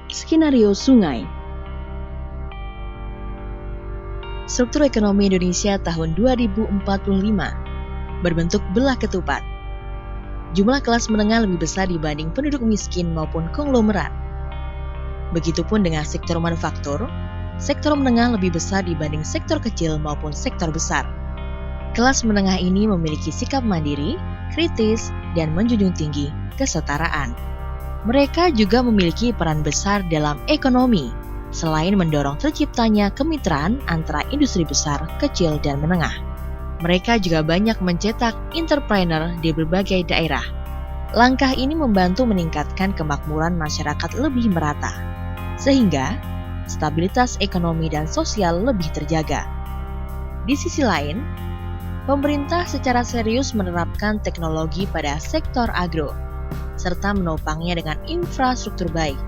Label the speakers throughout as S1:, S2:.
S1: Skenario sungai. Struktur ekonomi Indonesia tahun 2045 berbentuk belah ketupat. Jumlah kelas menengah lebih besar dibanding penduduk miskin maupun konglomerat. Begitupun dengan sektor manufaktur, sektor menengah lebih besar dibanding sektor kecil maupun sektor besar. Kelas menengah ini memiliki sikap mandiri, kritis, dan menjunjung tinggi kesetaraan. Mereka juga memiliki peran besar dalam ekonomi, selain mendorong terciptanya kemitraan antara industri besar, kecil, dan menengah. Mereka juga banyak mencetak entrepreneur di berbagai daerah. Langkah ini membantu meningkatkan kemakmuran masyarakat lebih merata, sehingga stabilitas ekonomi dan sosial lebih terjaga. Di sisi lain, pemerintah secara serius menerapkan teknologi pada sektor agro, serta menopangnya dengan infrastruktur baik.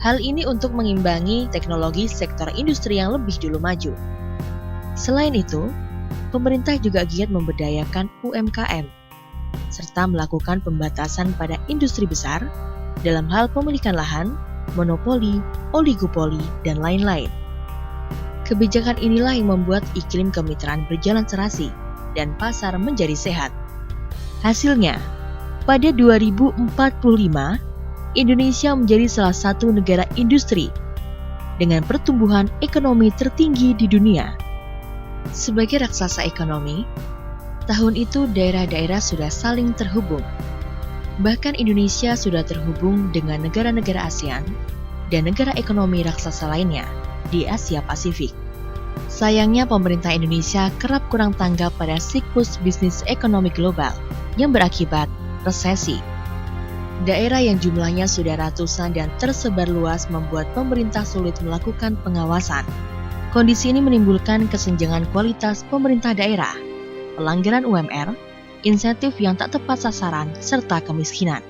S1: Hal ini untuk mengimbangi teknologi sektor industri yang lebih dulu maju. Selain itu, pemerintah juga giat memberdayakan UMKM, serta melakukan pembatasan pada industri besar dalam hal pemilikan lahan, monopoli, oligopoli, dan lain-lain. Kebijakan inilah yang membuat iklim kemitraan berjalan serasi dan pasar menjadi sehat. Hasilnya, pada 2045, Indonesia menjadi salah satu negara industri dengan pertumbuhan ekonomi tertinggi di dunia. Sebagai raksasa ekonomi, tahun itu daerah-daerah sudah saling terhubung. Bahkan Indonesia sudah terhubung dengan negara-negara ASEAN dan negara ekonomi raksasa lainnya di Asia Pasifik. Sayangnya pemerintah Indonesia kerap kurang tanggap pada siklus bisnis ekonomi global yang berakibat resesi. Daerah yang jumlahnya sudah ratusan dan tersebar luas membuat pemerintah sulit melakukan pengawasan. Kondisi ini menimbulkan kesenjangan kualitas pemerintah daerah, pelanggaran UMR, insentif yang tak tepat sasaran, serta kemiskinan.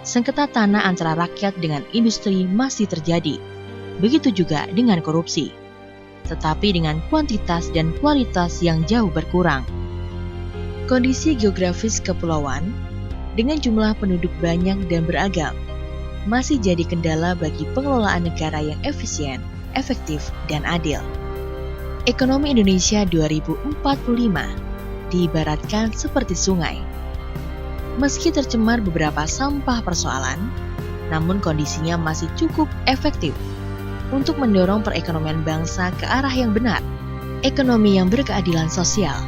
S1: Sengketa tanah antara rakyat dengan industri masih terjadi. Begitu juga dengan korupsi, tetapi dengan kuantitas dan kualitas yang jauh berkurang. Kondisi geografis kepulauan dengan jumlah penduduk banyak dan beragam masih jadi kendala bagi pengelolaan negara yang efisien, efektif, dan adil. Ekonomi Indonesia 2045 diibaratkan seperti sungai. Meski tercemar beberapa sampah persoalan, namun kondisinya masih cukup efektif untuk mendorong perekonomian bangsa ke arah yang benar, ekonomi yang berkeadilan sosial.